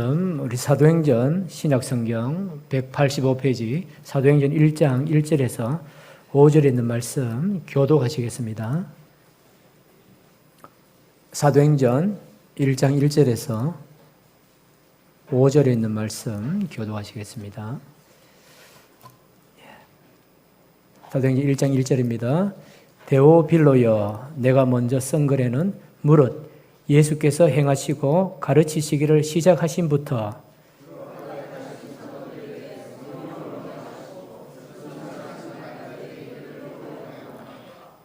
우리 사도행전 신약성경 185페이지 사도행전 1장 1절에서 5절에 있는 말씀 교독하시겠습니다. 사도행전 1장 1절에서 5절에 있는 말씀 교독하시겠습니다. 사도행전 1장 1절입니다. 데오빌로여, 내가 먼저 쓴 글에는 무릇 예수께서 행하시고 가르치시기를 시작하신부터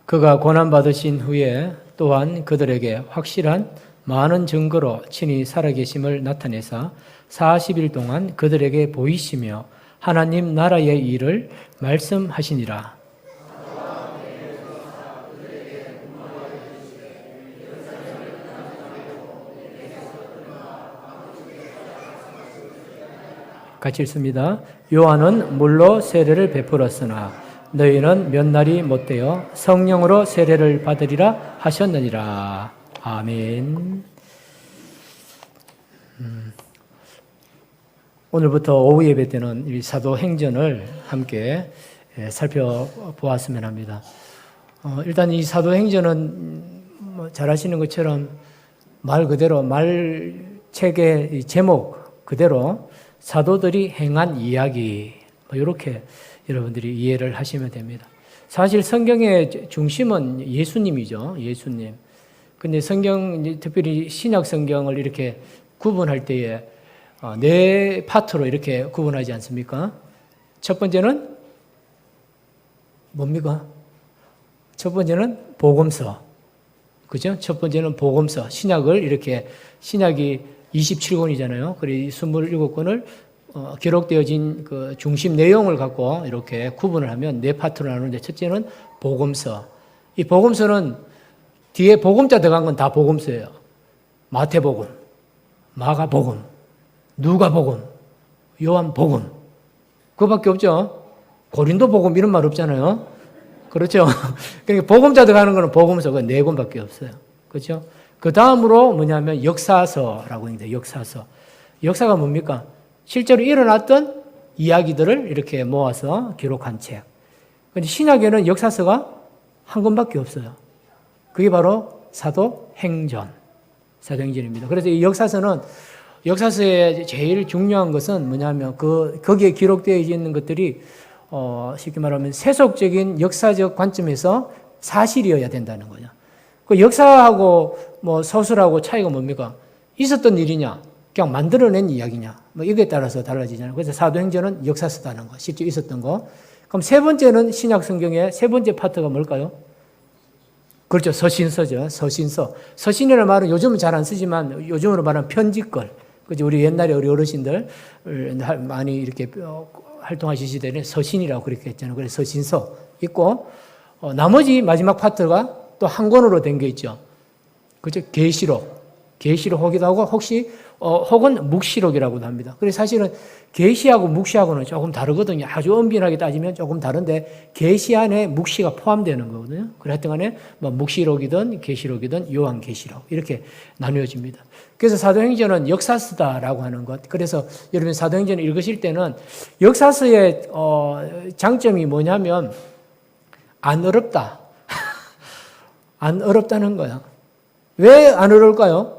그가 고난받으신 후에 또한 그들에게 확실한 많은 증거로 친히 살아계심을 나타내사 40일 동안 그들에게 보이시며 하나님 나라의 일을 말씀하시니라. 같이 읽습니다. 요한은 물로 세례를 베풀었으나 너희는 몇 날이 못되어 성령으로 세례를 받으리라 하셨느니라. 아멘. 오늘부터 오후 예배 때는 이 사도행전을 함께 살펴보았으면 합니다. 일단 이 사도행전은 잘 아시는 것처럼 말 그대로 말책의 제목 그대로 사도들이 행한 이야기, 이렇게 여러분들이 이해를 하시면 됩니다. 사실 성경의 중심은 예수님이죠. 예수님. 근데 성경, 특별히 신약 성경을 이렇게 구분할 때에 네 파트로 이렇게 구분하지 않습니까? 첫 번째는 뭡니까? 첫 번째는 복음서. 그죠? 첫 번째는 복음서. 신약을 이렇게, 신약이 27권이잖아요. 그래 27권을 기록되어진 그 중심 내용을 갖고 이렇게 구분을 하면 네 파트로 나누는데 첫째는 복음서. 이 복음서는 뒤에 복음자 들어간 건 다 복음서예요. 마태복음, 마가복음, 누가복음, 요한복음. 그거밖에 없죠. 고린도복음 이런 말 없잖아요. 그렇죠. 그러니까 복음자 들어가는 거는 복음서가 네 권밖에 없어요. 그렇죠. 그 다음으로 뭐냐면 역사서라고 합니다. 역사서. 역사가 뭡니까? 실제로 일어났던 이야기들을 이렇게 모아서 기록한 책. 그런데 신약에는 역사서가 한 권밖에 없어요. 그게 바로 사도행전. 사도행전입니다. 그래서 이 역사서의 제일 중요한 것은 뭐냐면 거기에 기록되어 있는 것들이 쉽게 말하면 세속적인 역사적 관점에서 사실이어야 된다는 거죠. 그 역사하고 뭐 서술하고 차이가 뭡니까? 있었던 일이냐? 그냥 만들어낸 이야기냐? 뭐 이거에 따라서 달라지잖아요. 그래서 사도행전은 역사서다는 거, 실제 있었던 거. 그럼 세 번째는 신약 성경의 세 번째 파트가 뭘까요? 그렇죠. 서신서죠. 서신서. 서신이라는 말은 요즘은 잘 안 쓰지만 요즘으로 말하면 편지글. 그죠. 우리 옛날에 우리 어르신들 많이 이렇게 활동하실 시대에 서신이라고 그렇게 했잖아요. 그래서 서신서 있고, 나머지 마지막 파트가 또 한 권으로 된 게 있죠. 그죠? 계시록이기도 하고, 혹은 묵시록이라고도 합니다. 그래서 사실은 계시하고 묵시하고는 조금 다르거든요. 아주 엄밀하게 따지면 조금 다른데, 계시 안에 묵시가 포함되는 거거든요. 그래, 하여튼 간에, 묵시록이든 계시록이든 요한계시록, 이렇게 나누어집니다. 그래서 사도행전은 역사서다라고 하는 것. 그래서 여러분 사도행전을 읽으실 때는 역사서의 장점이 뭐냐면, 안 어렵다. 안 어렵다는 거야. 왜 안 어려울까요?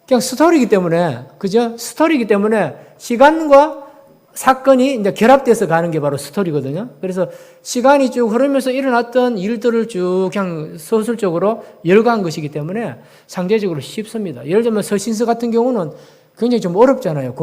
그냥 스토리이기 때문에, 그죠? 스토리이기 때문에 시간과 사건이 이제 결합돼서 가는 게 바로 스토리거든요. 그래서 시간이 쭉 흐르면서 일어났던 일들을 쭉 그냥 서술적으로 열거한 것이기 때문에 상대적으로 쉽습니다. 예를 들면 서신서 같은 경우는 굉장히 좀 어렵잖아요.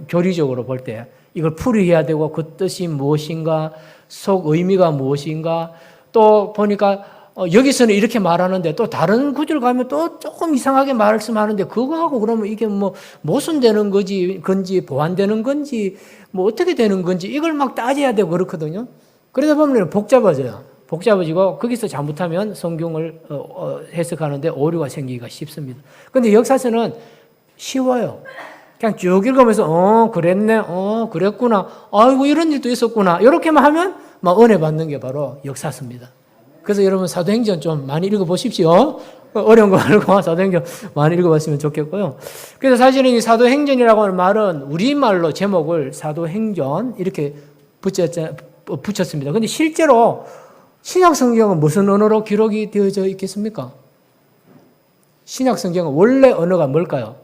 교리적으로 볼 때. 이걸 풀이해야 되고 그 뜻이 무엇인가, 속 의미가 무엇인가, 또 보니까 여기서는 이렇게 말하는데 또 다른 구절 가면 또 조금 이상하게 말씀하는데 그거하고 그러면 이게 뭐 모순되는 건지 보완되는 건지 뭐 어떻게 되는 건지 이걸 막 따져야 되고 그렇거든요. 그러다 보면 복잡해지고 거기서 잘못하면 성경을 해석하는데 오류가 생기기가 쉽습니다. 그런데 역사서는 쉬워요. 그냥 쭉 읽으면서 그랬네, 그랬구나, 아이고 이런 일도 있었구나 이렇게만 하면 막 은혜 받는 게 바로 역사서입니다. 그래서 여러분 사도행전 좀 많이 읽어보십시오. 어려운 거 말고 사도행전 많이 읽어봤으면 좋겠고요. 그래서 사실은 이 사도행전이라고 하는 말은 우리말로 제목을 사도행전 이렇게 붙였습니다. 근데 실제로 신약 성경은 무슨 언어로 기록이 되어져 있겠습니까? 신약 성경은 원래 언어가 뭘까요?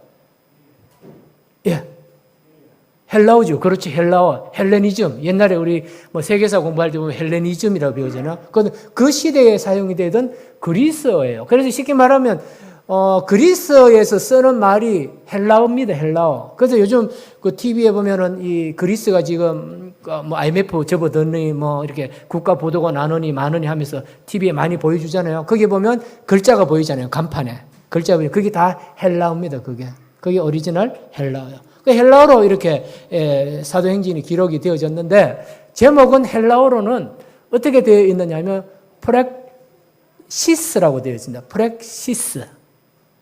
예. 헬라어죠. 그렇지. 헬라어. 헬레니즘. 옛날에 우리 뭐 세계사 공부할 때 보면 헬레니즘이라고 배우잖아요. 그 시대에 사용이 되던 그리스어예요. 그래서 쉽게 말하면, 그리스어에서 쓰는 말이 헬라어입니다. 헬라어. 그래서 요즘 그 TV에 보면은 이 그리스가 지금 뭐 IMF 접어드니 뭐 이렇게 국가 보도가 나누니 많으니 하면서 TV에 많이 보여주잖아요. 거기 보면 글자가 보이잖아요. 간판에. 글자가 보이면 그게 다 헬라어입니다. 그게 오리지널 헬라어예요. 헬라어로 이렇게 사도행전이 기록이 되어졌는데 제목은 헬라어로는 어떻게 되어 있느냐 하면 프렉시스라고 되어 있습니다. 프렉시스.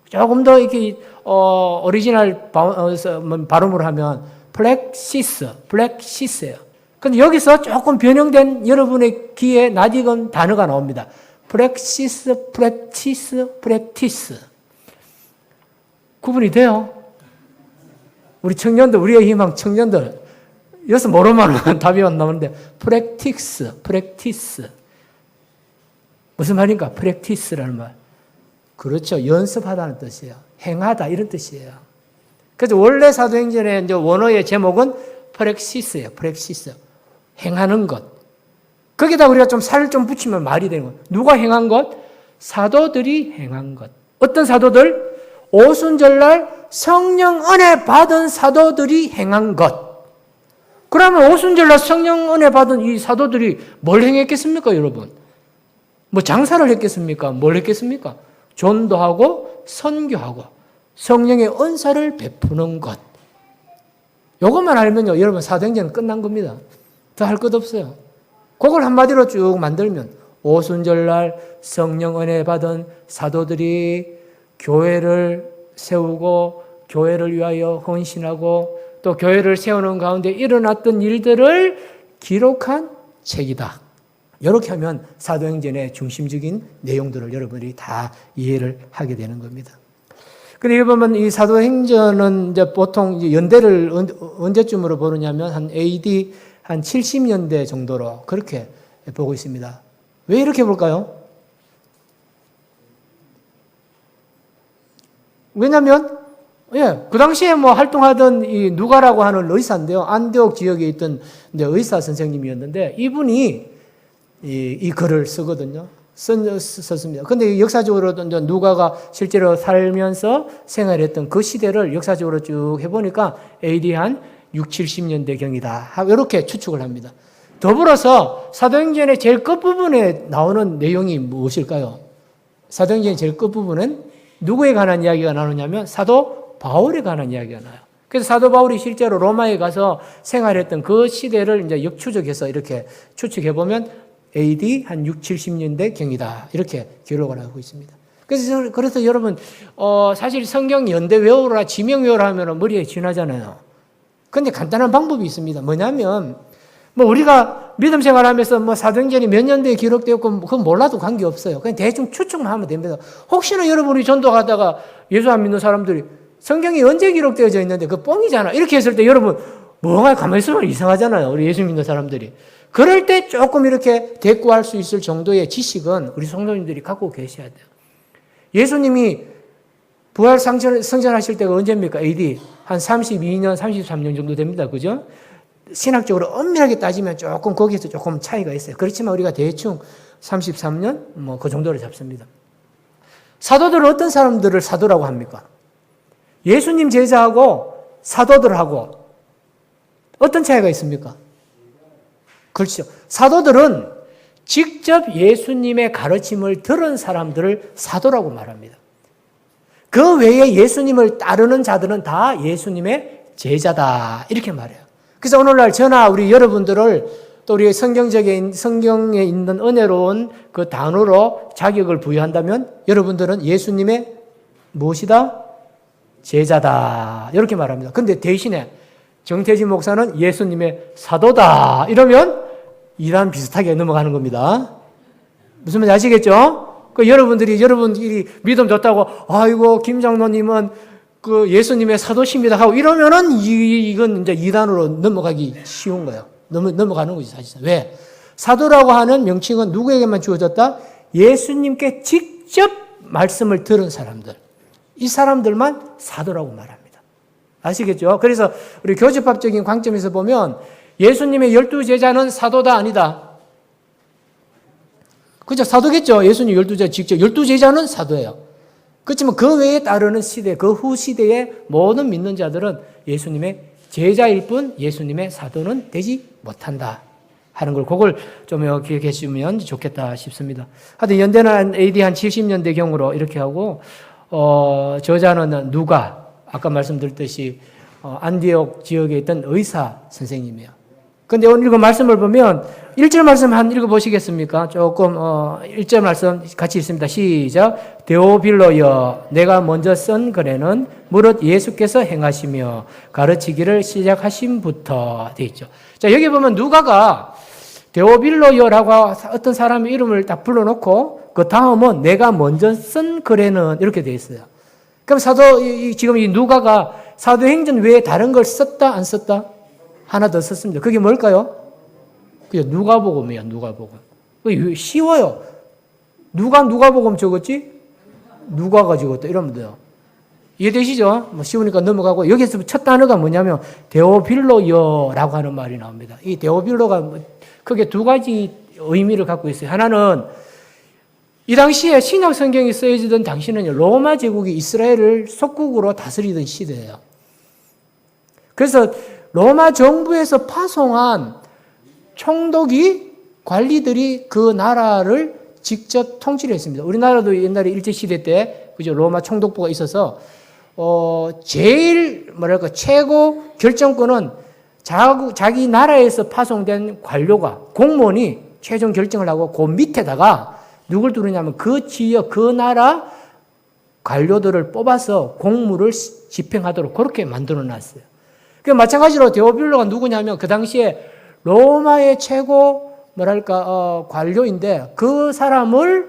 조금 더 이렇게 오리지널 발음으로 하면 플렉시스예요. 근데 여기서 조금 변형된 여러분의 귀에 낯익은 단어가 나옵니다. 프렉시스, 프랙티스. 구분이 돼요? 우리 청년들, 우리의 희망 청년들, 여기서 뭐로만 하면 답이 안 나오는데, 프랙티스. 무슨 말인가? 프랙티스라는 말. 그렇죠. 연습하다는 뜻이에요. 행하다, 이런 뜻이에요. 그래서 원래 사도행전의 이제 원어의 제목은 프랙시스예요. 프랙시스. 행하는 것. 거기다 우리가 좀 살을 좀 붙이면 말이 되는 거예요. 누가 행한 것? 사도들이 행한 것. 어떤 사도들? 오순절날 성령 은혜 받은 사도들이 행한 것. 그러면 오순절날 성령 은혜 받은 이 사도들이 뭘 행했겠습니까, 여러분? 뭐 장사를 했겠습니까? 뭘 했겠습니까? 전도하고 선교하고 성령의 은사를 베푸는 것. 이것만 알면요, 여러분 사도행전은 끝난 겁니다. 더 할 것 없어요. 그걸 한마디로 쭉 만들면 오순절날 성령 은혜 받은 사도들이 교회를 세우고 교회를 위하여 헌신하고 또 교회를 세우는 가운데 일어났던 일들을 기록한 책이다. 이렇게 하면 사도행전의 중심적인 내용들을 여러분이 다 이해를 하게 되는 겁니다. 그런데 보면 이 사도행전은 이제 보통 이제 연대를 언제쯤으로 보느냐면 한 AD 한 70년대 정도로 그렇게 보고 있습니다. 왜 이렇게 볼까요? 왜냐면, 그 당시에 뭐 활동하던 이 누가라고 하는 의사인데요. 안디옥 지역에 있던 이제 의사 선생님이었는데, 이분이 이 글을 쓰거든요. 썼습니다. 근데 역사적으로 이제 누가가 실제로 살면서 생활했던 그 시대를 역사적으로 쭉 해보니까 AD 한 6, 70년대 경이다. 이렇게 추측을 합니다. 더불어서 사도행전의 제일 끝부분에 나오는 내용이 무엇일까요? 사도행전의 제일 끝부분은 누구에 관한 이야기가 나오냐면 사도 바울에 관한 이야기가 나요. 그래서 사도 바울이 실제로 로마에 가서 생활했던 그 시대를 이제 역추적해서 이렇게 추측해보면 AD 한 6, 70년대 경이다. 이렇게 기록을 하고 있습니다. 그래서 여러분, 사실 성경 연대 외우라, 지명 외우라 하면 머리에 지나잖아요. 근데 간단한 방법이 있습니다. 뭐냐면, 뭐 우리가 믿음 생활하면서 뭐 사도행전이 몇 년도에 기록되었고 그건 몰라도 관계없어요. 그냥 대충 추측만 하면 됩니다. 혹시나 여러분이 전도하다가 예수 안 믿는 사람들이 성경이 언제 기록되어져 있는데 그 뻥이잖아. 이렇게 했을 때 여러분 뭐가 가만히 있으면 이상하잖아요. 우리 예수 믿는 사람들이. 그럴 때 조금 이렇게 대꾸할 수 있을 정도의 지식은 우리 성도님들이 갖고 계셔야 돼요. 예수님이 부활 성전하실 때가 언제입니까? AD 한 32년, 33년 정도 됩니다. 그죠? 신학적으로 엄밀하게 따지면 조금 거기에서 조금 차이가 있어요. 그렇지만 우리가 대충 33년 뭐 그 정도를 잡습니다. 사도들은 어떤 사람들을 사도라고 합니까? 예수님 제자하고 사도들하고 어떤 차이가 있습니까? 그렇죠. 사도들은 직접 예수님의 가르침을 들은 사람들을 사도라고 말합니다. 그 외에 예수님을 따르는 자들은 다 예수님의 제자다. 이렇게 말해요. 그래서 오늘날 저나 우리 여러분들을 또 우리 성경에 있는 은혜로운 그 단어로 자격을 부여한다면 여러분들은 예수님의 무엇이다? 제자다. 이렇게 말합니다. 근데 대신에 정태진 목사는 예수님의 사도다. 이러면 이란 비슷하게 넘어가는 겁니다. 무슨 말인지 아시겠죠? 여러분들이 믿음 좋다고, 아이고, 김 장로님은 그 예수님의 사도십니다 하고 이러면은 이건 이제 이단으로 넘어가기 쉬운 거예요. 넘어가는 거지, 사실상. 왜? 사도라고 하는 명칭은 누구에게만 주어졌다? 예수님께 직접 말씀을 들은 사람들. 이 사람들만 사도라고 말합니다. 아시겠죠? 그래서 우리 교집합적인 관점에서 보면 예수님의 12제자는 사도다 아니다. 그죠? 사도겠죠? 예수님 12제자 직접 12제자는 사도예요. 그렇지만 그 외에 따르는 시대, 그 후 시대의 모든 믿는 자들은 예수님의 제자일 뿐 예수님의 사도는 되지 못한다 하는 걸 그걸 좀 기억해 주시면 좋겠다 싶습니다. 하여튼 연대는 AD 한 70년대경으로 이렇게 하고 저자는 누가 아까 말씀드렸듯이 안디옥 지역에 있던 의사 선생님이에요. 근데 오늘 이거 말씀을 보면 1절 말씀 한 읽어보시겠습니까? 조금 1절 말씀 같이 있습니다. 시작. 데오빌로여 내가 먼저 쓴 글에는 무릇 예수께서 행하시며 가르치기를 시작하심부터 되어 있죠. 자, 여기 보면 누가가 데오빌로여라고 어떤 사람의 이름을 딱 불러놓고 그 다음은 내가 먼저 쓴 글에는 이렇게 되어 있어요. 그럼 지금 이 누가가 사도행전 외에 다른 걸 썼다 안 썼다? 하나 더 썼습니다. 그게 뭘까요? 그게 누가복음이에요. 누가복음. 쉬워요. 누가복음 적었지? 누가가 적었다. 이러면 돼요. 이해되시죠? 쉬우니까 넘어가고 여기서 첫 단어가 뭐냐면 데오빌로여라고 하는 말이 나옵니다. 이 데오빌로가 크게 두 가지 의미를 갖고 있어요. 하나는 이 당시에 신약 성경이 쓰여지던 당시는 로마 제국이 이스라엘을 속국으로 다스리던 시대예요. 그래서 로마 정부에서 파송한 총독이 관리들이 그 나라를 직접 통치를 했습니다. 우리나라도 옛날에 일제시대 때 그죠 로마 총독부가 있어서 제일 최고 결정권은 자기 나라에서 파송된 관료가 공무원이 최종 결정을 하고 그 밑에다가 누굴 두느냐면 그 지역 그 나라 관료들을 뽑아서 공무를 집행하도록 그렇게 만들어 놨어요. 마찬가지로 데오빌로가 누구냐면 그 당시에 로마의 최고 관료인데 그 사람을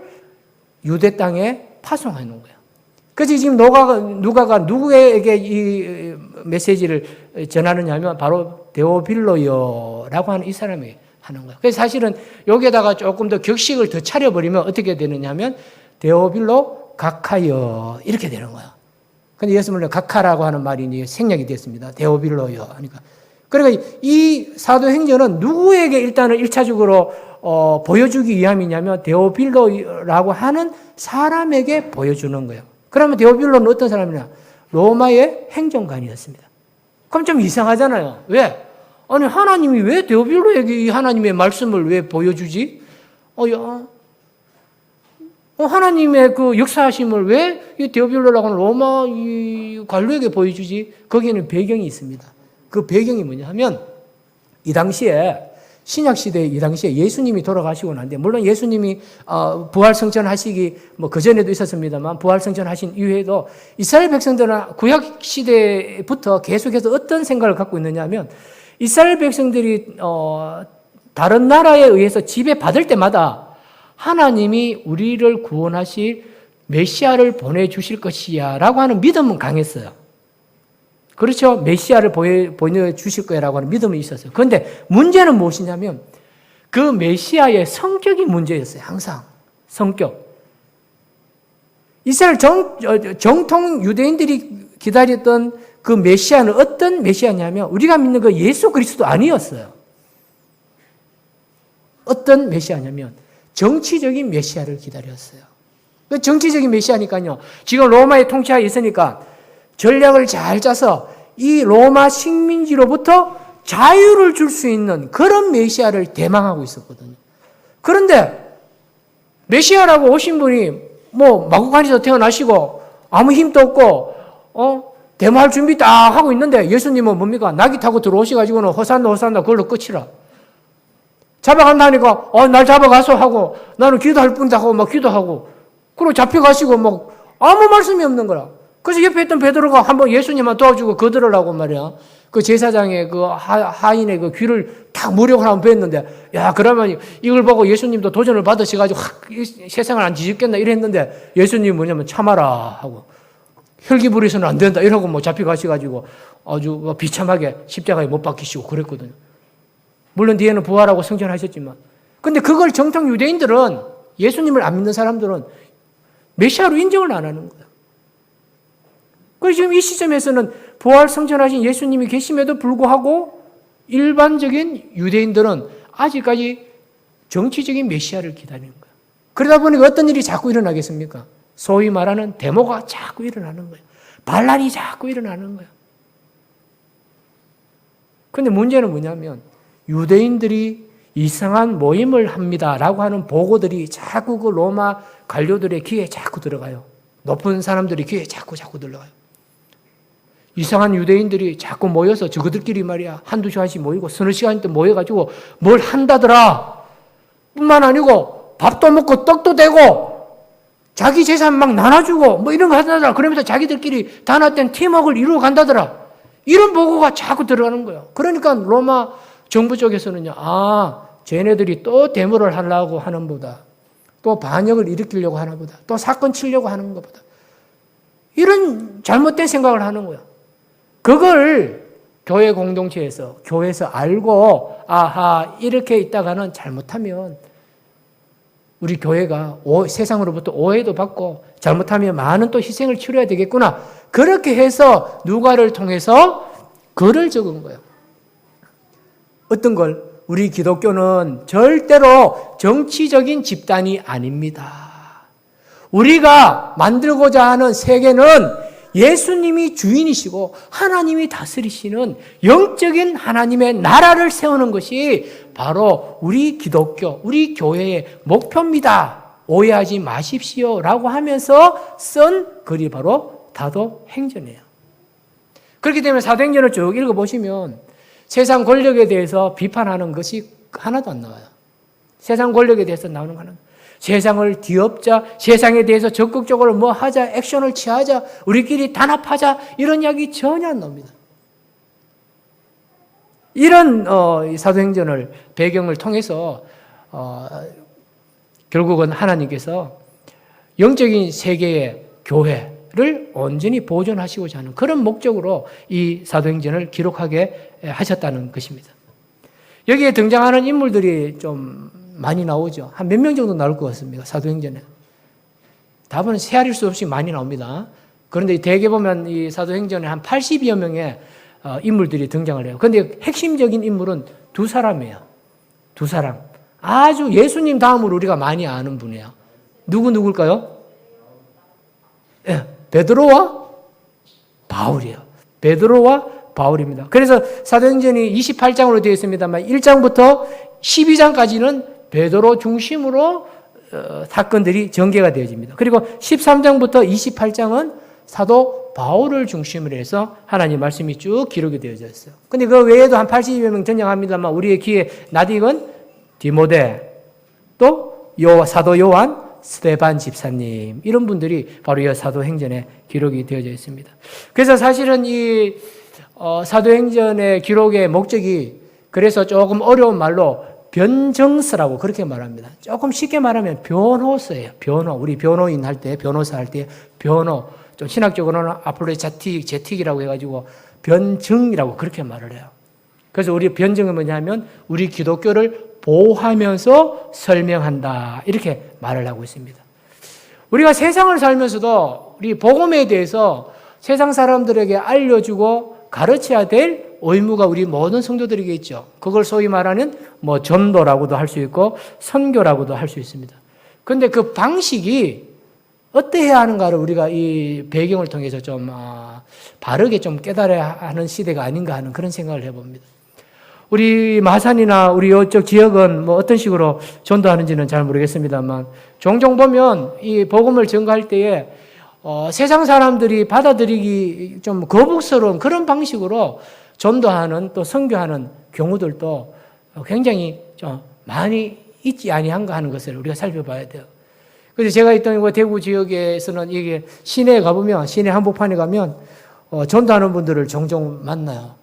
유대 땅에 파송해 놓은 거예요. 그래서 지금 누가가 누구에게 이 메시지를 전하느냐 하면 바로 데오빌로여라고 하는 이 사람이 하는 거예요. 그래서 사실은 여기에다가 조금 더 격식을 더 차려버리면 어떻게 되느냐 하면 데오빌로 각하여 이렇게 되는 거예요. 근데 예수님은 각하라고 하는 말이 생략이 됐습니다. 데오빌로여 하니까. 그러니까 이 사도행전은 누구에게 일단은 1차적으로 보여주기 위함이냐면 데오빌로라고 하는 사람에게 보여주는 거예요. 그러면 데오빌로는 어떤 사람이냐? 로마의 행정관이었습니다. 그럼 좀 이상하잖아요. 왜? 아니 하나님이 왜 데오빌로에게 이 하나님의 말씀을 왜 보여주지? 하나님의 그 역사하심을 왜 이 데오빌로라고 하는 로마 이 관료에게 보여주지? 거기에는 배경이 있습니다. 그 배경이 뭐냐 하면 이 당시에 신약시대 이 당시에 예수님이 돌아가시고 난데 물론 예수님이 부활승천 하시기 그 전에도 있었습니다만 부활승천 하신 이후에도 이스라엘 백성들은 구약시대부터 계속해서 어떤 생각을 갖고 있느냐 하면 이스라엘 백성들이 다른 나라에 의해서 지배받을 때마다 하나님이 우리를 구원하실 메시아를 보내주실 것이야 라고 하는 믿음은 강했어요. 그렇죠? 메시아를 보내주실 거야 라고 하는 믿음이 있었어요. 그런데 문제는 무엇이냐면 그 메시아의 성격이 문제였어요. 항상 성격. 이스라엘 정통 유대인들이 기다렸던 그 메시아는 어떤 메시아냐면 우리가 믿는 그 예수 그리스도 아니었어요. 어떤 메시아냐면 정치적인 메시아를 기다렸어요. 정치적인 메시아니까요. 지금 로마의 통치하에 있으니까 전략을 잘 짜서 이 로마 식민지로부터 자유를 줄 수 있는 그런 메시아를 대망하고 있었거든요. 그런데 메시아라고 오신 분이 마구간에서 태어나시고 아무 힘도 없고 데모할 준비 딱 하고 있는데 예수님은 뭡니까? 낙이 타고 들어오셔가지고는 호산나 그걸로 끝이라. 잡아간다니까 날 잡아가서 하고 나는 기도할 뿐이다 하고 막 기도하고 그리고 잡혀가시고 아무 말씀이 없는 거라. 그래서 옆에 있던 베드로가 한번 예수님만 도와주고 거들으라고 말이야. 그 제사장의 그 하인의 그 귀를 탁 무력을 한번 뺐는데, 야, 그러면 이걸 보고 예수님도 도전을 받으셔가지고, 세상을 안 뒤집겠나 이랬는데, 예수님이 뭐냐면 참아라 하고, 혈기 부리서는 안 된다 이러고 뭐 잡혀가셔가지고 아주 비참하게 십자가에 못 박히시고 그랬거든요. 물론 뒤에는 부활하고 승천하셨지만. 근데 그걸 정통 유대인들은, 예수님을 안 믿는 사람들은 메시아로 인정을 안 하는 거예요. 그래서 지금 이 시점에서는 부활 승천하신 예수님이 계심에도 불구하고 일반적인 유대인들은 아직까지 정치적인 메시아를 기다리는 거예요. 그러다 보니까 어떤 일이 자꾸 일어나겠습니까? 소위 말하는 데모가 자꾸 일어나는 거예요. 반란이 자꾸 일어나는 거예요. 그런데 문제는 뭐냐면 유대인들이 이상한 모임을 합니다라고 하는 보고들이 자꾸 그 로마 관료들의 귀에 자꾸 들어가요. 높은 사람들의 귀에 자꾸 들어가요. 이상한 유대인들이 자꾸 모여서 저그들끼리 말이야 한두 시간씩 모이고 서너 시간 때 모여가지고 뭘 한다더라. 뿐만 아니고 밥도 먹고 떡도 대고 자기 재산 막 나눠주고 뭐 이런 거 한다더라. 그러면서 자기들끼리 단합된 팀워크를 이루어 간다더라. 이런 보고가 자꾸 들어가는 거예요. 그러니까 로마 정부 쪽에서는요. 쟤네들이 또 데모를 하려고 하는 보다, 또 반역을 일으키려고 하는 보다, 또 사건 치려고 하는 것보다 이런 잘못된 생각을 하는 거예요. 그걸 교회 공동체에서 교회에서 알고 이렇게 있다가는 잘못하면 우리 교회가 세상으로부터 오해도 받고 잘못하면 많은 또 희생을 치러야 되겠구나. 그렇게 해서 누가를 통해서 글을 적은 거예요. 어떤 걸? 우리 기독교는 절대로 정치적인 집단이 아닙니다. 우리가 만들고자 하는 세계는 예수님이 주인이시고 하나님이 다스리시는 영적인 하나님의 나라를 세우는 것이 바로 우리 기독교, 우리 교회의 목표입니다. 오해하지 마십시오 라고 하면서 쓴 글이 바로 사도행전이에요. 그렇기 때문에 사도행전을 쭉 읽어보시면 세상 권력에 대해서 비판하는 것이 하나도 안 나와요. 세상 권력에 대해서 나오는 거 하나도. 세상을 뒤엎자, 세상에 대해서 적극적으로 뭐 하자, 액션을 취하자, 우리끼리 단합하자, 이런 이야기 전혀 안 나옵니다. 이런 사도행전을 배경을 통해서 결국은 하나님께서 영적인 세계의 교회를 온전히 보존하시고자 하는 그런 목적으로 이 사도행전을 기록하게 하셨다는 것입니다. 여기에 등장하는 인물들이 좀 많이 나오죠. 한 몇 명 정도 나올 것 같습니다. 사도행전에. 답은 세알일 수 없이 많이 나옵니다. 그런데 대개 보면 이 사도행전에 한 80여 명의 인물들이 등장을 해요. 그런데 핵심적인 인물은 두 사람이에요. 두 사람. 아주 예수님 다음으로 우리가 많이 아는 분이에요. 누굴까요? 베드로와 바울이에요. 베드로와 바울입니다. 그래서 사도행전이 28장으로 되어 있습니다만 1장부터 12장까지는 베드로 중심으로 사건들이 전개가 되어집니다. 그리고 13장부터 28장은 사도 바울을 중심으로 해서 하나님 말씀이 쭉 기록이 되어져 있어요. 근데 그 외에도 한 80여 명 등장합니다만 우리의 귀에 낯익은 디모데, 또 사도 요한, 스데반 집사님 이런 분들이 바로 이 사도행전에 기록이 되어져 있습니다. 그래서 사실은 이 사도행전의 기록의 목적이 그래서 조금 어려운 말로 변정서라고 그렇게 말합니다. 조금 쉽게 말하면 변호서예요. 우리 변호인 할 때, 변호사 할 때 변호. 좀 신학적으로는 아폴로제틱, 제틱이라고 해가지고 변증이라고 그렇게 말을 해요. 그래서 우리 변증은 뭐냐면 우리 기독교를 보호하면서 설명한다. 이렇게 말을 하고 있습니다. 우리가 세상을 살면서도 우리 복음에 대해서 세상 사람들에게 알려주고 가르쳐야 될 의무가 우리 모든 성도들에게 있죠. 그걸 소위 말하는 전도라고도 할 수 있고 선교라고도 할 수 있습니다. 그런데 그 방식이 어떠해야 하는가를 우리가 이 배경을 통해서 좀 바르게 좀 깨달아야 하는 시대가 아닌가 하는 그런 생각을 해봅니다. 우리 마산이나 우리 이쪽 지역은 어떤 식으로 전도하는지는 잘 모르겠습니다만 종종 보면 이 복음을 전가할 때에 세상 사람들이 받아들이기 좀 거북스러운 그런 방식으로 전도하는 또 선교하는 경우들도 굉장히 좀 많이 있지 아니한가 하는 것을 우리가 살펴봐야 돼요. 그래서 제가 있던 대구 지역에서는 시내에 가보면 시내 한복판에 가면 전도하는 분들을 종종 만나요.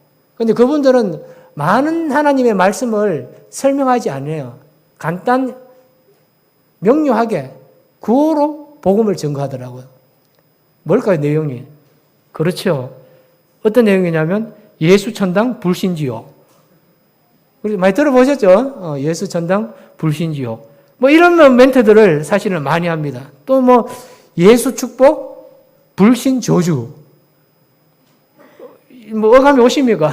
근데 그분들은 많은 하나님의 말씀을 설명하지 않아요. 간단, 명료하게 구호로 복음을 전가하더라고요. 뭘까요, 내용이? 그렇죠. 어떤 내용이냐면 예수 천당 불신지요. 우리 많이 들어보셨죠? 예수 천당 불신지요. 뭐 이런 멘트들을 사실은 많이 합니다. 또 뭐 예수 축복 불신 저주. 뭐 어감이 오십니까?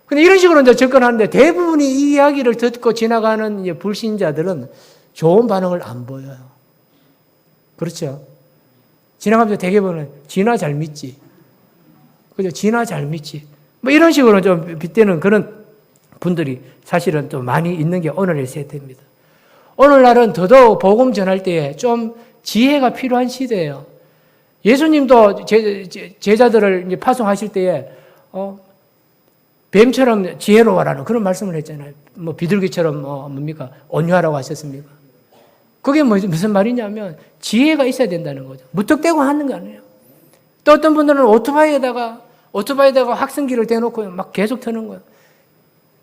근데 이런 식으로 이제 접근하는데 대부분이 이 이야기를 듣고 지나가는 이제 불신자들은 좋은 반응을 안 보여요. 그렇죠? 지나가면서 대개 보면 진화 잘 믿지. 그죠? 진화 잘 믿지. 뭐 이런 식으로 좀 빗대는 그런 분들이 사실은 좀 많이 있는 게 오늘의 세대입니다. 오늘날은 더더욱 복음 전할 때에 좀 지혜가 필요한 시대예요. 예수님도 제자들을 이제 파송하실 때에 뱀처럼 지혜로워라는 그런 말씀을 했잖아요. 뭐 비둘기처럼 뭡니까? 온유하라고 하셨습니까? 그게 무슨 말이냐면 지혜가 있어야 된다는 거죠. 무턱대고 하는 게 아니에요. 또 어떤 분들은 오토바이에다가 확성기를 대놓고 막 계속 트는 거예요.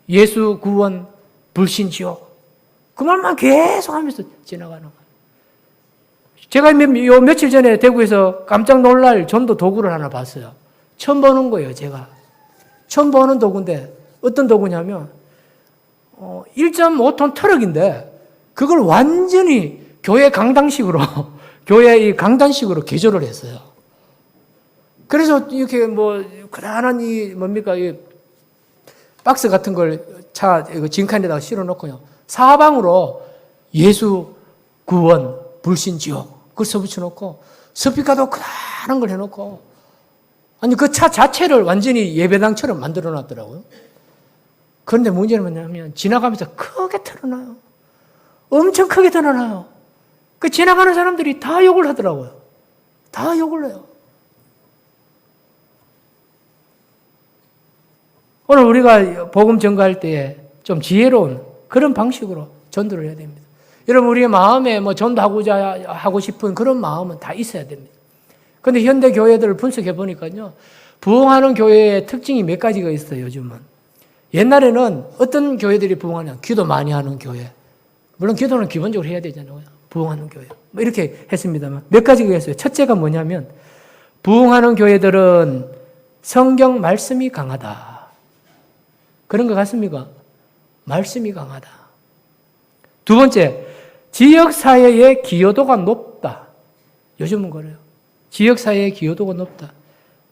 예수 구원 불신 지옥. 그 말만 계속 하면서 지나가는 거예요. 제가 요 며칠 전에 대구에서 깜짝 놀랄 전도 도구를 하나 봤어요. 처음 보는 거예요, 제가. 처음 보는 도구인데 어떤 도구냐면 1.5톤 트럭인데 그걸 완전히 교회 강당식으로 교회 이 강단식으로 개조를 했어요. 그래서 이렇게 뭐 그란한 이 뭡니까 이 박스 같은 걸 차 진칸에다가 실어놓고요. 사방으로 예수 구원 불신 지옥 그걸 써붙여놓고 스피커도 크다란 걸 해놓고 아니 그 차 자체를 완전히 예배당처럼 만들어놨더라고요. 그런데 문제는 뭐냐면 지나가면서 크게 틀어놔요. 엄청 크게 틀어놔요. 그 지나가는 사람들이 다 욕을 하더라고요. 다 욕을 해요. 오늘 우리가 복음 전가할 때에 좀 지혜로운 그런 방식으로 전도를 해야 됩니다. 여러분 우리의 마음에 뭐 전도하고자 하고 싶은 그런 마음은 다 있어야 됩니다. 그런데 현대 교회들을 분석해 보니까요. 부흥하는 교회의 특징이 몇 가지가 있어요, 요즘은. 옛날에는 어떤 교회들이 부흥하냐? 기도 많이 하는 교회. 물론 기도는 기본적으로 해야 되잖아요. 부흥하는 교회. 뭐 이렇게 했습니다만 몇 가지가 있어요. 첫째가 뭐냐면 부흥하는 교회들은 성경 말씀이 강하다. 그런 것 같습니까? 말씀이 강하다. 두 번째, 지역사회의 기여도가 높다. 요즘은 그래요. 지역사회의 기여도가 높다.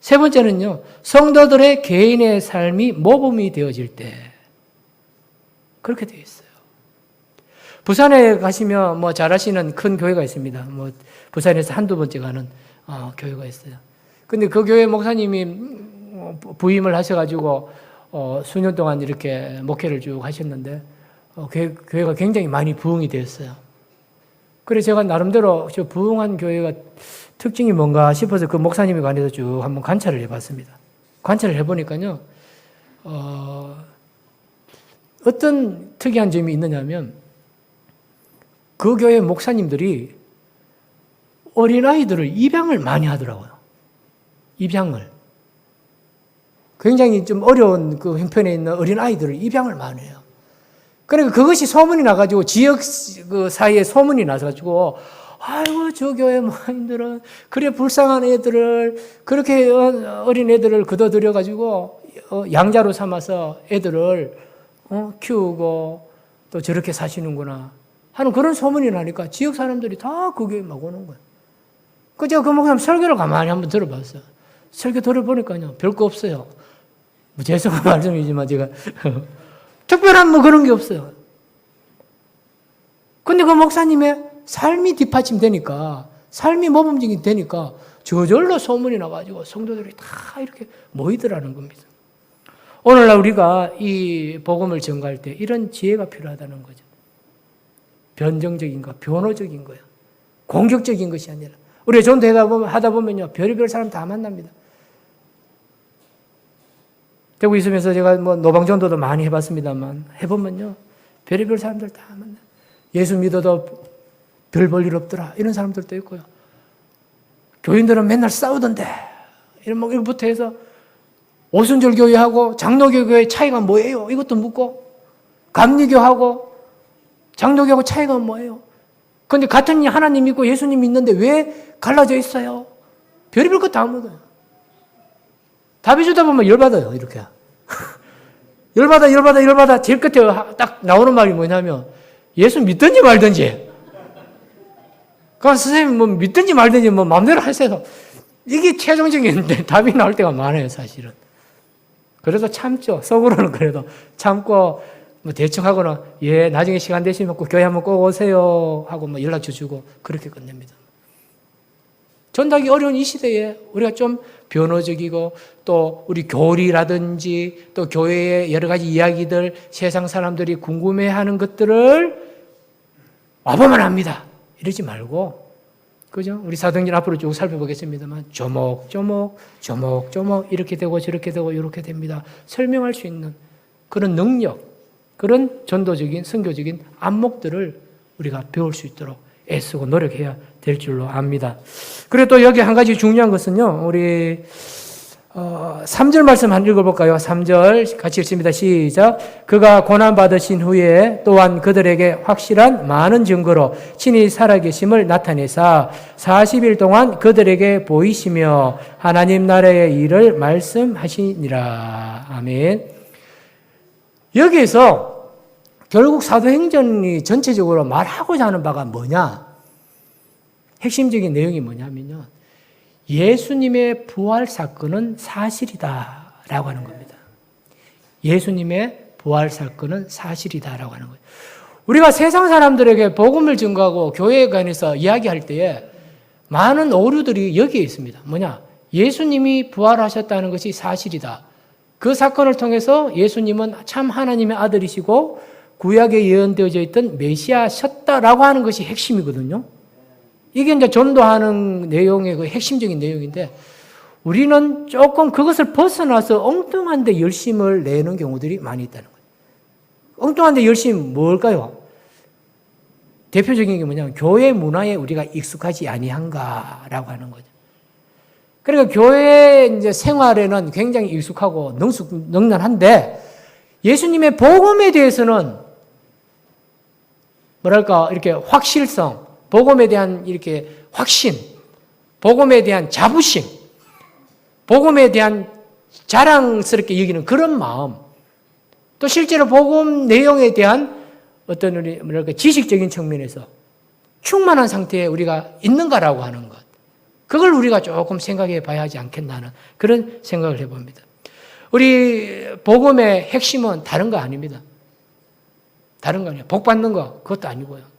세 번째는요, 성도들의 개인의 삶이 모범이 되어질 때. 그렇게 되어 있어요. 부산에 가시면 뭐 잘 아시는 큰 교회가 있습니다. 뭐 부산에서 한두 번째 가는 교회가 있어요. 근데 그 교회 목사님이 부임을 하셔가지고 수년 동안 이렇게 목회를 쭉 하셨는데 교회가 굉장히 많이 부흥이 되었어요. 그래서 제가 나름대로 저 부흥한 교회가 특징이 뭔가 싶어서 그 목사님에 관해서 쭉 한번 관찰을 해봤습니다. 관찰을 해보니까요, 어떤 특이한 점이 있느냐면 그 교회 목사님들이 어린아이들을 입양을 많이 하더라고요. 입양을. 굉장히 좀 어려운 그 형편에 있는 어린아이들을 입양을 많이 해요. 그러니까 그것이 소문이 나가지고 지역 그 사이에 소문이 나가지고 아이고 저 교회 목사님들은 그래 불쌍한 애들을 그렇게 어린 애들을 거둬들여 가지고 양자로 삼아서 애들을 키우고 또 저렇게 사시는구나 하는 그런 소문이 나니까 지역 사람들이 다 그 교회 막 오는 거예요. 그 제가 그 목사님 설교를 가만히 한번 들어봤어요. 설교 들어보니까요 별거 없어요. 뭐 죄송한 말씀이지만 제가 특별한 뭐 그런 게 없어요. 근데 그 목사님의 삶이 뒷받침되니까, 삶이 모범적이 되니까 저절로 소문이 나가지고 성도들이 다 이렇게 모이더라는 겁니다. 오늘날 우리가 이 복음을 전가할 때 이런 지혜가 필요하다는 거죠. 변정적인 거, 변호적인 거예요. 공격적인 것이 아니라. 우리가 전도하다 보면요, 별의별 사람 다 만납니다. 되고 있으면서 제가 뭐 노방전도도 많이 해봤습니다만 해보면요 별의별 사람들 다 만나. 예수 믿어도 별 볼 일 없더라 이런 사람들도 있고요. 교인들은 맨날 싸우던데 이런 뭐 이런부터 해서 오순절 교회하고 장로교 교회 차이가 뭐예요? 이것도 묻고, 감리교하고 장로교하고 차이가 뭐예요? 그런데 같은 하나님 믿고 예수님 믿는데 왜 갈라져 있어요? 별의별 것 다 묻어요. 답이 주다 보면 열받아요, 이렇게. 열받아. 제일 끝에 딱 나오는 말이 뭐냐면, 예수 믿든지 말든지. 그럼 선생님 뭐 믿든지 말든지 뭐 마음대로 하세요. 이게 최종적인 답이 나올 때가 많아요, 사실은. 그래도 참죠. 속으로는 그래도 참고, 뭐 대충 하거나, 예, 나중에 시간 되시면 꼭 교회 한번 꼭 오세요. 하고 뭐 연락처 주고, 그렇게 끝냅니다. 전하기 어려운 이 시대에 우리가 좀 변호적이고, 또 우리 교리라든지, 또 교회의 여러 가지 이야기들, 세상 사람들이 궁금해하는 것들을 와보면 합니다. 이러지 말고, 그죠? 우리 사도행전 앞으로 쭉 살펴보겠습니다만, 조목조목 이렇게 되고 저렇게 되고 이렇게 됩니다. 설명할 수 있는 그런 능력, 그런 전도적인, 선교적인 안목들을 우리가 배울 수 있도록 애쓰고 노력해야 될 줄로 압니다. 그리고 또 여기 한 가지 중요한 것은요, 우리 3절 말씀 한번 읽어볼까요? 3절 같이 읽습니다. 시작. 그가 고난받으신 후에 또한 그들에게 확실한 많은 증거로 친히 살아계심을 나타내사 40일 동안 그들에게 보이시며 하나님 나라의 일을 말씀하시니라. 아멘. 여기에서 결국 사도행전이 전체적으로 말하고자 하는 바가 뭐냐? 핵심적인 내용이 뭐냐면요, 예수님의 부활 사건은 사실이다라고 하는 겁니다. 예수님의 부활 사건은 사실이다라고 하는 거예요. 우리가 세상 사람들에게 복음을 전가하고 교회에 관해서 이야기할 때에 많은 오류들이 여기에 있습니다. 뭐냐? 예수님이 부활하셨다는 것이 사실이다. 그 사건을 통해서 예수님은 참 하나님의 아들이시고 구약에 예언되어져 있던 메시아셨다라고 하는 것이 핵심이거든요. 이게 이제 전도하는 내용의 그 핵심적인 내용인데, 우리는 조금 그것을 벗어나서 엉뚱한 데 열심을 내는 경우들이 많이 있다는 거예요. 엉뚱한 데 열심 뭘까요? 대표적인 게 뭐냐면 교회 문화에 우리가 익숙하지 아니한가라고 하는 거죠. 그러니까 교회 이제 생활에는 굉장히 익숙하고 능란한데, 예수님의 복음에 대해서는 뭐랄까 이렇게 확실성, 복음에 대한 이렇게 확신, 복음에 대한 자부심, 복음에 대한 자랑스럽게 여기는 그런 마음, 또 실제로 복음 내용에 대한 어떤 우리 뭐랄까 지식적인 측면에서 충만한 상태에 우리가 있는가라고 하는 것, 그걸 우리가 조금 생각해 봐야 하지 않겠나 하는 그런 생각을 해봅니다. 우리 복음의 핵심은 다른 거 아닙니다. 다른 거 아니에요. 복 받는 거 그것도 아니고요.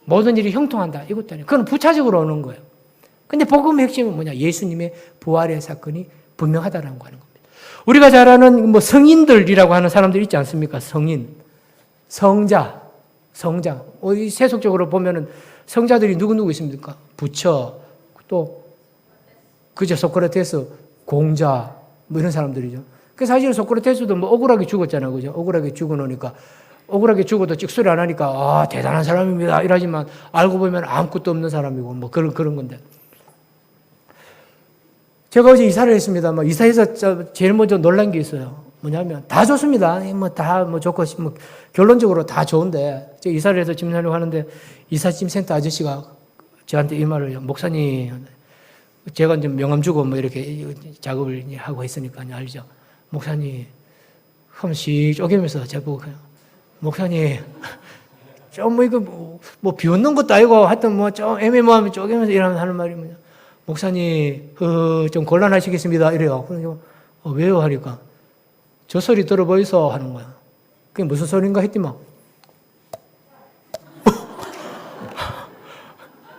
모든 일이 형통한다 이것도 아니에요. 그건 부차적으로 오는 거예요. 근데 복음의 핵심은 뭐냐? 예수님의 부활의 사건이 분명하다는 거 하는 겁니다. 우리가 잘 아는 뭐 성인들이라고 하는 사람들 있지 않습니까? 성인, 성자. 이 세속적으로 보면은 성자들이 누구 있습니까? 부처, 또 그저 소크라테스, 공자 뭐 이런 사람들이죠. 그 사실 소크라테스도 뭐 억울하게 죽었잖아요, 그죠? 억울하게 죽어놓으니까. 억울하게 죽어도 찍소리 안 하니까 대단한 사람입니다 이러지만 알고 보면 아무것도 없는 사람이고 뭐 그런 건데, 제가 어제 이사를 했습니다. 이사해서 제일 먼저 놀란 게 있어요. 뭐냐면 다 좋습니다. 다 좋고 결론적으로 다 좋은데, 제가 이사를 해서 짐 사려고 하는데 이삿짐 센터 아저씨가 저한테 이 말을, 목사님, 제가 이제 명함 주고 뭐 이렇게 작업을 하고 했으니까 알죠. 목사님, 흠씩 쪼개면서 제보고 목사님, 좀 이거 비웃는 것도 아니고 하여튼 좀 애매모하면 쪼개면서 이러면 하는 말이 뭐냐. 목사님, 좀 곤란하시겠습니다. 이래요. 그래서 왜요? 하니까 저 소리 들어보이소 하는 거야. 그게 무슨 소리인가 했더만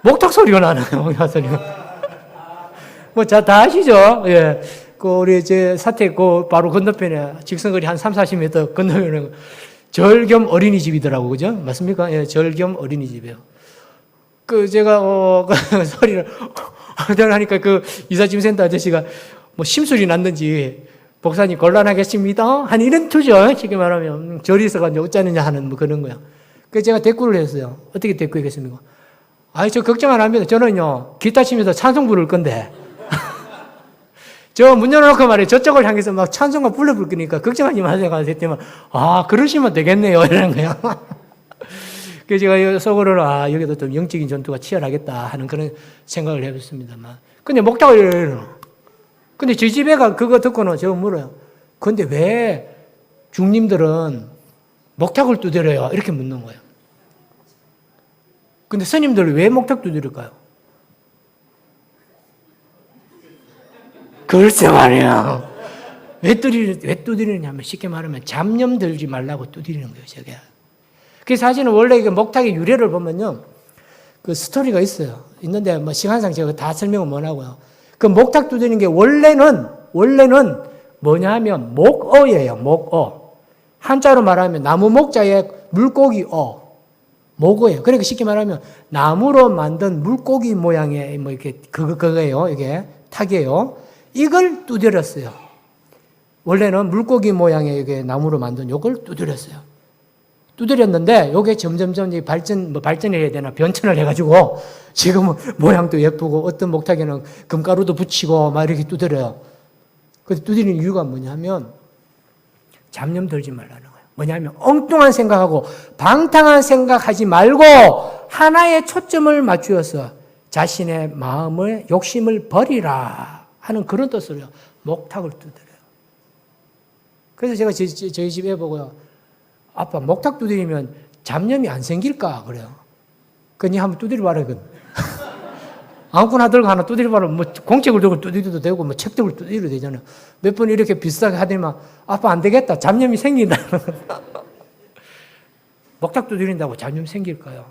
목탁 소리가 나네요. 목탁 소리가. 다 아시죠? 예. 우리 사택 바로 건너편에 직선거리 한 30-40m 건너편에 절 겸 어린이집이더라고, 그죠? 맞습니까? 예, 절 겸 어린이집이에요. 제가, 소리를, 하니까 이삿짐 센터 아저씨가 심술이 났는지, 목사님 곤란하겠습니다? 한 이런 투죠. 쉽게 말하면. 절이 있어가지고 어쩌느냐 하는 그런 거야. 그래서 제가 대꾸를 했어요. 어떻게 대꾸했겠습니까? 저 걱정 안 합니다. 저는요, 기타 치면서 찬송 부를 건데. 저 문 열어놓고 말이에요. 저쪽을 향해서 막 찬송가 불러볼 거니까 걱정하지 마세요. 했더니, 그러시면 되겠네요. 이러는 거예요. 그래서 제가 속으로는, 여기도 좀 영적인 전투가 치열하겠다 하는 그런 생각을 해봤습니다만. 근데 목탁을 이래요. 근데 저희 집애가 그거 듣고는 제가 물어요. 근데 왜 중님들은 목탁을 두드려요? 이렇게 묻는 거예요. 근데 스님들 왜 목탁 두드릴까요? 글쎄 말이야. 왜 두드리느냐면 쉽게 말하면 잡념 들지 말라고 두드리는 거예요, 저게. 그 사실은 원래 이게 목탁의 유래를 보면요. 그 스토리가 있어요. 있는데 뭐 시간상 제가 다 설명을 못 하고요. 그 목탁 두드리는 게 원래는 뭐냐 하면 목어예요, 목어. 한자로 말하면 나무 목자에 물고기 목어예요. 그러니까 쉽게 말하면 나무로 만든 물고기 모양의 뭐 이렇게 그거예요. 이게 탁이에요. 이걸 두드렸어요. 원래는 물고기 모양의 이게 나무로 만든 이걸 두드렸어요. 두드렸는데 이게 점점점 발전을 해야 되나 변천을 해가지고 지금은 모양도 예쁘고 어떤 목탁에는 금가루도 붙이고 막 이렇게 두드려요. 그래서 두드리는 이유가 뭐냐면 잡념 들지 말라는 거예요. 뭐냐면 엉뚱한 생각하고 방탕한 생각하지 말고 하나의 초점을 맞추어서 자신의 마음의 욕심을 버리라 하는 그런 뜻으로요. 목탁을 두드려요. 그래서 제가 저희 집에 보고요. 아빠 목탁 두드리면 잡념이 안 생길까 그래요. 그니 한번 두드려봐라 이건. 아무거나 들고 하나 두드려봐라. 뭐 공책을 들고 두드려도 되고 뭐 책 들고 두드려도 되잖아요. 몇 번 이렇게 비슷하게 하더니만 아빠 안 되겠다. 잡념이 생긴다. 목탁 두드린다고 잡념 생길까요?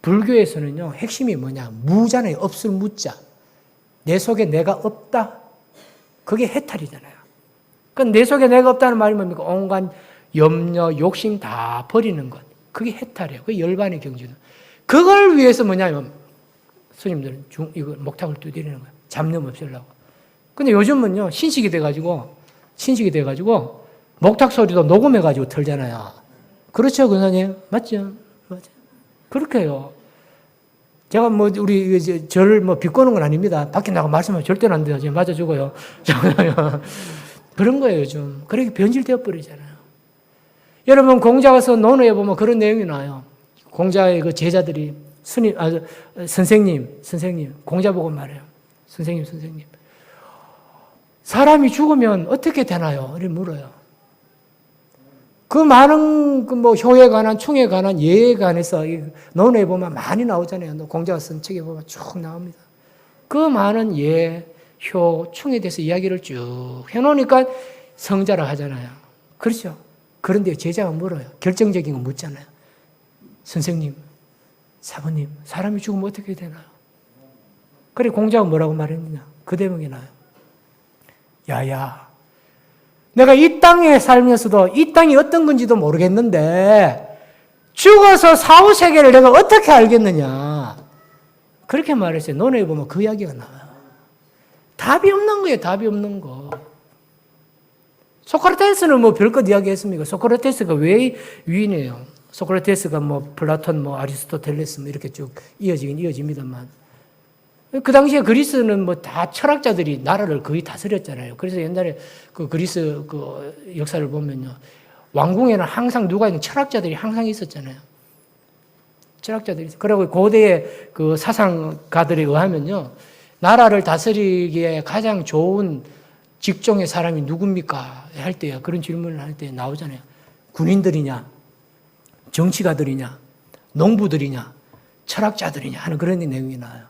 불교에서는요. 핵심이 뭐냐. 무잖아요. 없을 무자. 내 속에 내가 없다. 그게 해탈이잖아요. 그럼 내 속에 내가 없다는 말이 뭡니까? 온갖 염려, 욕심 다 버리는 것. 그게 해탈이에요. 그게 열반의 경지는. 그걸 위해서 뭐냐면 스님들은 이거 목탁을 두드리는 거예요. 잡념 없애려고. 근데 요즘은요, 신식이 돼가지고 목탁 소리도 녹음해가지고 틀잖아요. 그렇죠, 근사님? 맞죠? 그렇게 해요. 제가 우리 저를 비꼬는 건 아닙니다. 밖에 나가 말씀하면 절대로 안 돼요. 지금 맞아 죽어요. 그런 거예요, 요즘. 그렇게 변질되어 버리잖아요. 여러분, 공자 가서 논어에 보면 그런 내용이 나와요. 공자의 그 제자들이 선생님, 공자 보고 말해요. 선생님. 사람이 죽으면 어떻게 되나요? 이렇게 물어요. 그 많은 효에 관한, 충에 관한, 예에 관해서 논어에 보면 많이 나오잖아요. 공자가 쓴 책에 보면 쭉 나옵니다. 그 많은 예, 효, 충에 대해서 이야기를 쭉 해놓으니까 성자라 하잖아요. 그렇죠? 그런데 제자가 물어요. 결정적인 거 묻잖아요. 선생님, 사부님, 사람이 죽으면 어떻게 되나요? 그래 공자가 뭐라고 말했느냐? 그 대목이 나요. 야야, 내가 이 땅에 살면서도 이 땅이 어떤 건지도 모르겠는데 죽어서 사후세계를 내가 어떻게 알겠느냐? 그렇게 말했어요. 논어에 보면 그 이야기가 나와요. 답이 없는 거예요. 답이 없는 거. 소크라테스는 별것 이야기했습니까? 소크라테스가 왜 위인이에요? 소크라테스가 플라톤, 아리스토텔레스 이렇게 쭉 이어집니다만. 그 당시에 그리스는 다 철학자들이 나라를 거의 다스렸잖아요. 그래서 옛날에 그 그리스 그 역사를 보면요. 왕궁에는 항상 누가 있는 철학자들이 항상 있었잖아요. 철학자들이. 그리고 고대의 그 사상가들에 의하면요. 나라를 다스리기에 가장 좋은 직종의 사람이 누굽니까? 할 때, 그런 질문을 할 때 나오잖아요. 군인들이냐, 정치가들이냐, 농부들이냐, 철학자들이냐 하는 그런 내용이 나와요.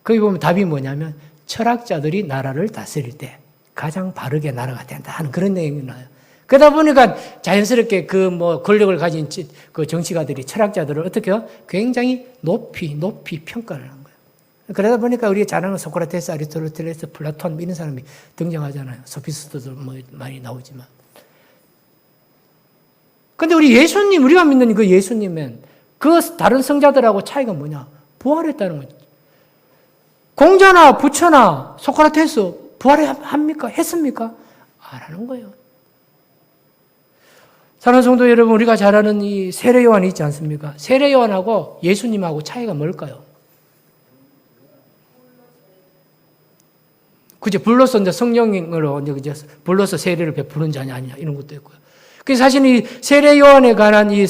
거기 보면 답이 뭐냐면 철학자들이 나라를 다스릴 때 가장 바르게 나라가 된다 하는 그런 내용이 나와요. 그러다 보니까 자연스럽게 권력을 가진 그 정치가들이 철학자들을 어떻게 해요? 굉장히 높이 평가를 하는 거예요. 그러다 보니까 우리가 잘 아는 소크라테스, 아리스토텔레스, 플라톤 이런 사람이 등장하잖아요. 소피스트도 많이 나오지만. 근데 우리가 믿는 그 예수님은 그 다른 성자들하고 차이가 뭐냐? 부활했다는 거죠. 공자나 부처나 소크라테스 부활합니까? 했습니까? 안 하는 거예요. 사랑하는 성도 여러분, 우리가 잘 아는 이 세례 요한이 있지 않습니까? 세례 요한하고 예수님하고 차이가 뭘까요? 그죠? 불로서 이제 성령으로 이제 불로서 세례를 베푸는 자냐 아니냐 이런 것도 있고요. 그래서 사실 이 세례 요한에 관한 이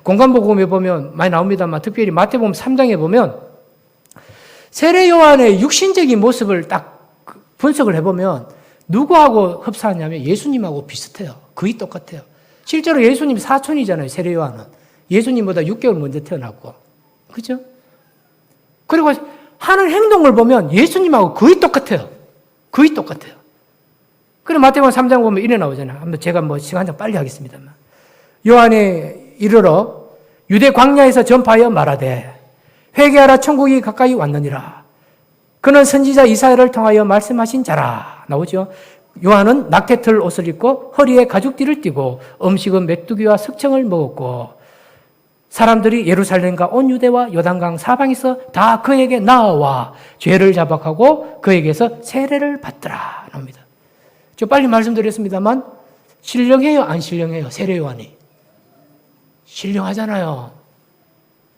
공간복음에 보면 많이 나옵니다만 특별히 마태복음 3장에 보면 세례 요한의 육신적인 모습을 딱 분석을 해보면 누구하고 흡사하냐면 예수님하고 비슷해요. 거의 똑같아요. 실제로 예수님 사촌이잖아요. 세례 요한은. 예수님보다 6개월 먼저 태어났고. 그죠? 그리고 하는 행동을 보면 예수님하고 거의 똑같아요. 거의 똑같아요. 그래 마태복음 3장 보면 이래 나오잖아요. 한번 제가 시간 좀 빨리 하겠습니다만. 요한에 이르러 유대 광야에서 전파하여 말하되 회개하라 천국이 가까이 왔느니라. 그는 선지자 이사야를 통하여 말씀하신 자라. 나오죠. 요한은 낙태틀 옷을 입고 허리에 가죽띠를 띠고 음식은 메뚜기와 석청을 먹었고 사람들이 예루살렘과 온 유대와 요단강 사방에서 다 그에게 나와 죄를 자박하고 그에게서 세례를 받더라. 나옵니다. 저 빨리 말씀드렸습니다만 신령해요, 안 신령해요? 세례 요한이. 신령하잖아요.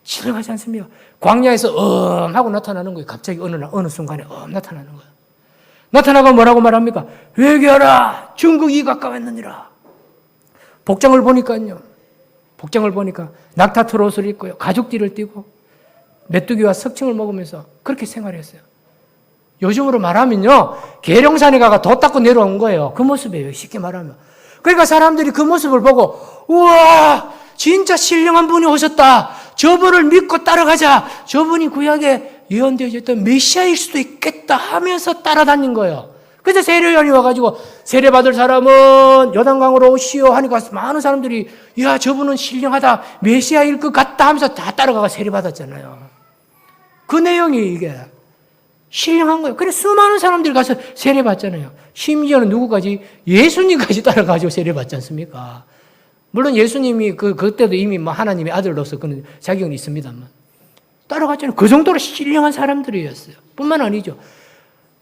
신령하지 않습니까? 광야에서 하고 나타나는 거예요. 갑자기 어느 순간에 나타나는 거예요. 나타나고 뭐라고 말합니까? 회개하라! 중국이 가까웠느니라. 복장을 보니까 낙타털 옷을 입고요. 가죽띠를 띠고 메뚜기와 석청을 먹으면서 그렇게 생활했어요. 요즘으로 말하면요. 계룡산에 가가 돛 닦고 내려온 거예요. 그 모습이에요. 쉽게 말하면. 그러니까 사람들이 그 모습을 보고 우와 진짜 신령한 분이 오셨다. 저분을 믿고 따라가자. 저분이 구약에 예언되어졌던 메시아일 수도 있겠다 하면서 따라다닌 거예요. 그래서 세례요한이 와가지고 세례받을 사람은 요단강으로 오시오 하니까 많은 사람들이 야 저분은 신령하다. 메시아일 것 같다 하면서 다 따라가가 세례받았잖아요. 그 내용이 이게 신령한 거예요. 그래서 수많은 사람들이 가서 세례받잖아요. 심지어는 누구까지? 예수님까지 따라가지고 세례받지 않습니까? 물론 예수님이 그때도 이미 하나님의 아들로서 그런 자격은 있습니다만. 따라갔잖아요. 그 정도로 신령한 사람들이었어요. 뿐만 아니죠.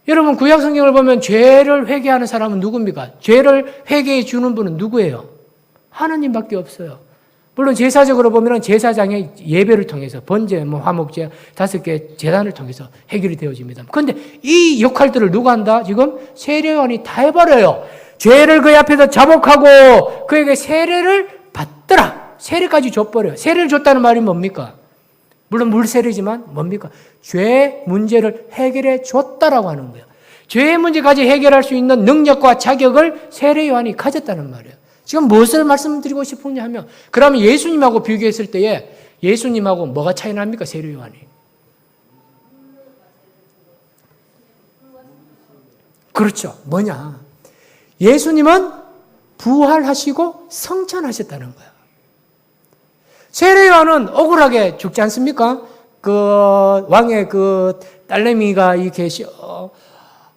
여러분, 구약 성경을 보면 죄를 회개하는 사람은 누굽니까? 죄를 회개해 주는 분은 누구예요? 하나님밖에 없어요. 물론 제사적으로 보면 제사장의 예배를 통해서 번제, 화목제 5개 제단을 통해서 해결이 되어집니다. 그런데 이 역할들을 누가 한다? 지금 세례요한이 다 해버려요. 죄를 그의 앞에서 자복하고 그에게 세례를 받더라. 세례까지 줘버려요. 세례를 줬다는 말이 뭡니까? 물론 물세례지만 뭡니까? 죄 문제를 해결해 줬다라고 하는 거예요. 죄의 문제까지 해결할 수 있는 능력과 자격을 세례요한이 가졌다는 말이에요. 지금 무엇을 말씀드리고 싶으냐 하면 그러면 예수님하고 비교했을 때에 예수님하고 뭐가 차이 납니까? 세례요한이. 그렇죠. 뭐냐? 예수님은 부활하시고 성천하셨다는 거예요. 세례요한은 억울하게 죽지 않습니까? 그 왕의 그 딸내미가 이렇게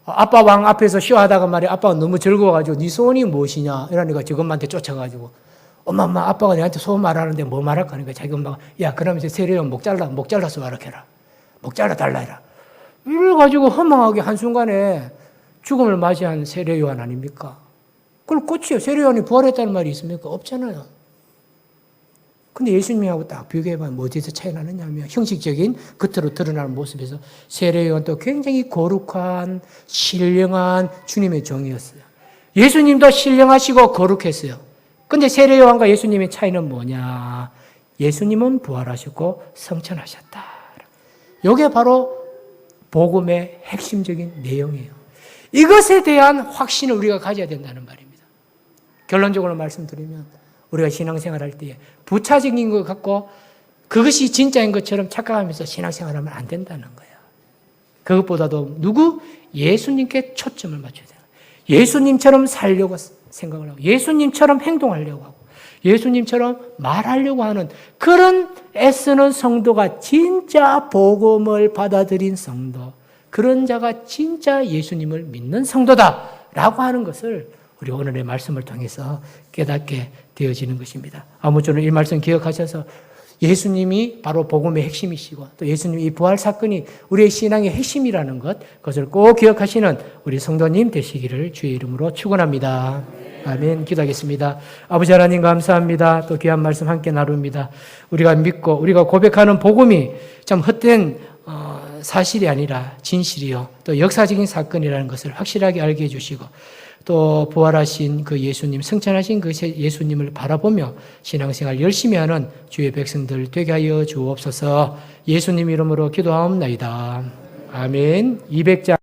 아빠 왕 앞에서 쇼하다가 말이야. 아빠가 너무 즐거워가지고 네 소원이 무엇이냐? 이러니까 지금 엄마한테 쫓아가지고 엄마 아빠가 내한테 소원 말하는데 뭐 말할까? 하니까 자기 엄마가 야 그럼 이제 세례요한 목 잘라서 말하게라. 목 잘라달라 해라. 이래가지고 허망하게 한순간에 죽음을 맞이한 세례요한 아닙니까? 그걸 꽃이에요. 세례요한이 부활했다는 말이 있습니까? 없잖아요. 근데 예수님하고 딱 비교해보면 어디서 차이 나느냐 하면 형식적인 겉으로 드러나는 모습에서 세례요한도 굉장히 거룩한 신령한 주님의 종이었어요. 예수님도 신령하시고 거룩했어요. 근데 세례요한과 예수님의 차이는 뭐냐? 예수님은 부활하셨고 성천하셨다. 이게 바로 복음의 핵심적인 내용이에요. 이것에 대한 확신을 우리가 가져야 된다는 말입니다. 결론적으로 말씀드리면 우리가 신앙생활할 때에 부차적인 것 갖고 그것이 진짜인 것처럼 착각하면서 신앙생활하면 안 된다는 거예요. 그것보다도 예수님께 초점을 맞춰야 돼요. 예수님처럼 살려고 생각을 하고 예수님처럼 행동하려고 하고 예수님처럼 말하려고 하는 그런 애쓰는 성도가 진짜 복음을 받아들인 성도, 그런 자가 진짜 예수님을 믿는 성도다라고 하는 것을 우리 오늘의 말씀을 통해서 깨닫게 되어지는 것입니다. 아무쪼록 이 말씀 기억하셔서 예수님이 바로 복음의 핵심이시고 또 예수님의 이 부활 사건이 우리의 신앙의 핵심이라는 그것을 꼭 기억하시는 우리 성도님 되시기를 주의 이름으로 축원합니다. 아멘. 기도하겠습니다. 아버지 하나님 감사합니다. 또 귀한 말씀 함께 나눕니다. 우리가 믿고 우리가 고백하는 복음이 참 헛된 사실이 아니라 진실이요. 또 역사적인 사건이라는 것을 확실하게 알게 해주시고 또 부활하신 그 예수님, 승천하신 그 예수님을 바라보며 신앙생활 열심히 하는 주의 백성들 되게 하여 주옵소서. 예수님 이름으로 기도하옵나이다. 아멘. 200장